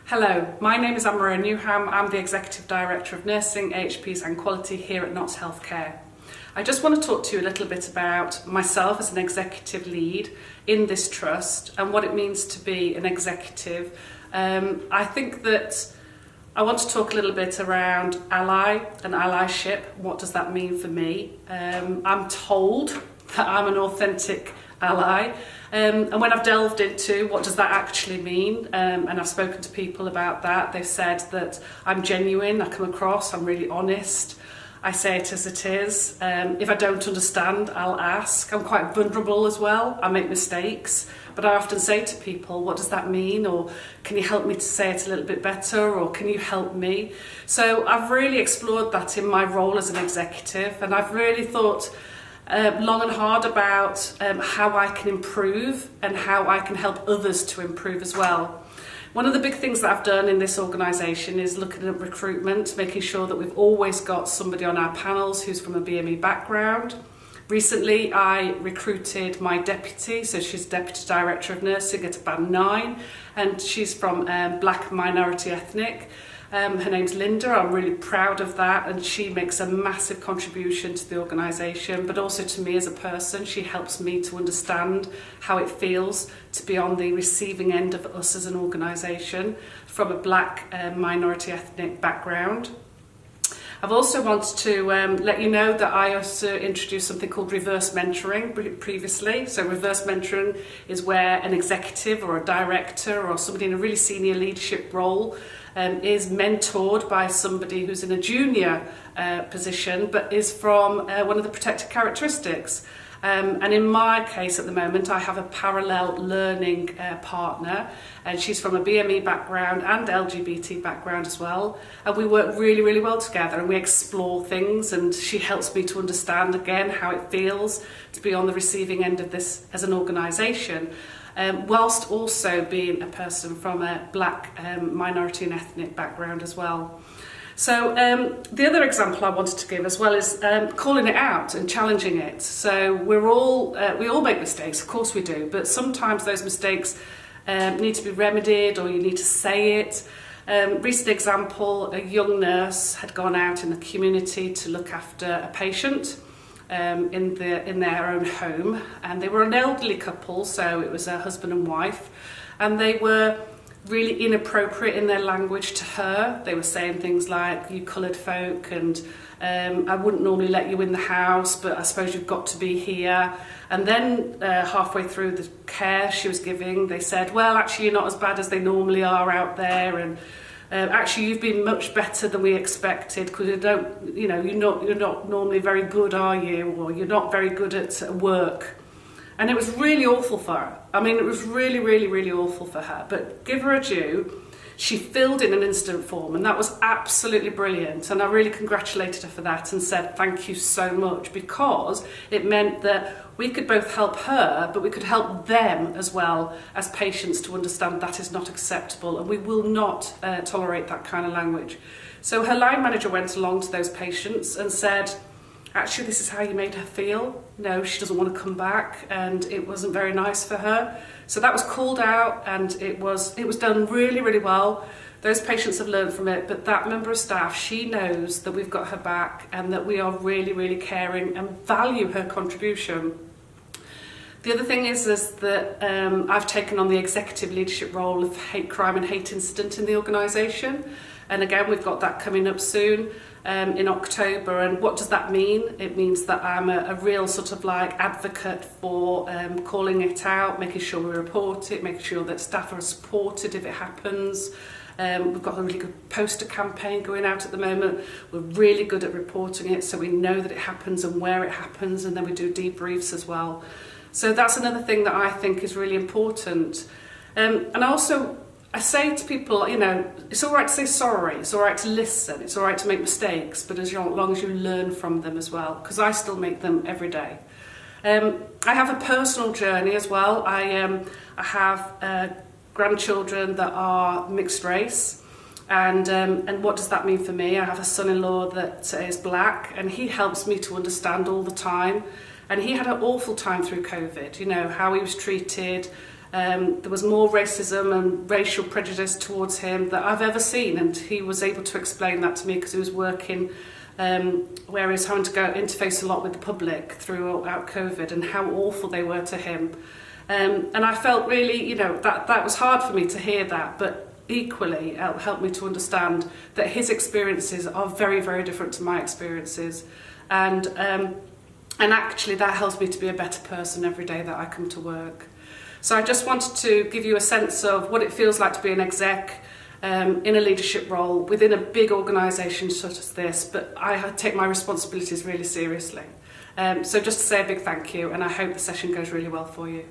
Hello, my name is Anne-Maria Newham. I'm the Executive Director of Nursing, AHP Quality here at Notts Healthcare. I just want to talk to you a little bit about myself as an executive lead in this trust and what it means to be an executive. I think that I want to talk a little bit around ally and allyship. What does that mean for me? I'm told that I'm an authentic ally. And when I've delved into what does that actually mean, and I've spoken to people about that, they've said that I'm genuine, I come across, I'm really honest, I say it as it is. If I don't understand, I'll ask. I'm quite vulnerable as well, I make mistakes, but I often say to people, what does that mean? Or can you help me to say it a little bit better? Or can you help me? So I've really explored that in my role as an executive, and I've really thought long and hard about how I can improve and how I can help others to improve as well. One of the big things that I've done in this organisation is looking at recruitment, making sure that we've always got somebody on our panels who's from a BME background. Recently I recruited my deputy, so she's Deputy Director of Nursing at Band 9, and she's from Black minority ethnic. Her name's Linda. I'm really proud of that, and she makes a massive contribution to the organisation, but also to me as a person. She helps me to understand how it feels to be on the receiving end of us as an organisation from a Black minority ethnic background. I've also wanted to let you know that I also introduced something called reverse mentoring previously. So reverse mentoring is where an executive or a director or somebody in a really senior leadership role is mentored by somebody who's in a junior position but is from one of the protected characteristics. And in my case at the moment I have a parallel learning partner, and she's from a BME background and LGBT background as well, and we work really well together and we explore things, and she helps me to understand again how it feels to be on the receiving end of this as an organisation, whilst also being a person from a Black minority and ethnic background as well. So the other example I wanted to give as well is calling it out and challenging it. So we all make mistakes, of course we do, but sometimes those mistakes need to be remedied, or you need to say it. Recent example, a young nurse had gone out in the community to look after a patient in their own home, and they were an elderly couple, so it was a husband and wife, and they were really inappropriate in their language to her. They were saying things like, you coloured folk, and I wouldn't normally let you in the house, but I suppose you've got to be here. And then halfway through the care she was giving, they said, well, actually you're not as bad as they normally are out there, and actually you've been much better than we expected, because you're not normally very good, are you? Or you're not very good at work. And it was really awful for her. I mean, it was really awful for her. But give her a due. She filled in an incident form, and that was absolutely brilliant. And I really congratulated her for that and said thank you so much, because it meant that we could both help her, but we could help them as well as patients to understand that is not acceptable, and we will not tolerate that kind of language. So her line manager went along to those patients and said, actually, this is how you made her feel. No, she doesn't want to come back, and it wasn't very nice for her. So that was called out, and it was done really well. Those patients have learned from it, but that member of staff, she knows that we've got her back and that we are really caring and value her contribution. The other thing is that I've taken on the executive leadership role of hate crime and hate incident in the organisation. And again, we've got that coming up soon in October. And what does that mean? It means that I'm a real sort of like advocate for calling it out, making sure we report it, making sure that staff are supported if it happens. We've got a really good poster campaign going out at the moment. We're really good at reporting it, so we know that it happens and where it happens, and then we do debriefs as well. So that's another thing that I think is really important. And also, I say to people, it's all right to say sorry, it's all right to listen, it's all right to make mistakes, but as long as you learn from them as well, because I still make them every day. I have a personal journey as well. I have grandchildren that are mixed race, and what does that mean for me? I have a son-in-law that is Black, and he helps me to understand all the time, and he had an awful time through COVID, how he was treated, There was more racism and racial prejudice towards him that I've ever seen, and he was able to explain that to me because he was working where he was having to go interface a lot with the public throughout COVID and how awful they were to him. And I felt really, you know, that was hard for me to hear that, but equally it helped me to understand that his experiences are very, very different to my experiences. And actually that helps me to be a better person every day that I come to work. So I just wanted to give you a sense of what it feels like to be an exec in a leadership role within a big organisation such as this, but I take my responsibilities really seriously. So just to say a big thank you, and I hope the session goes really well for you.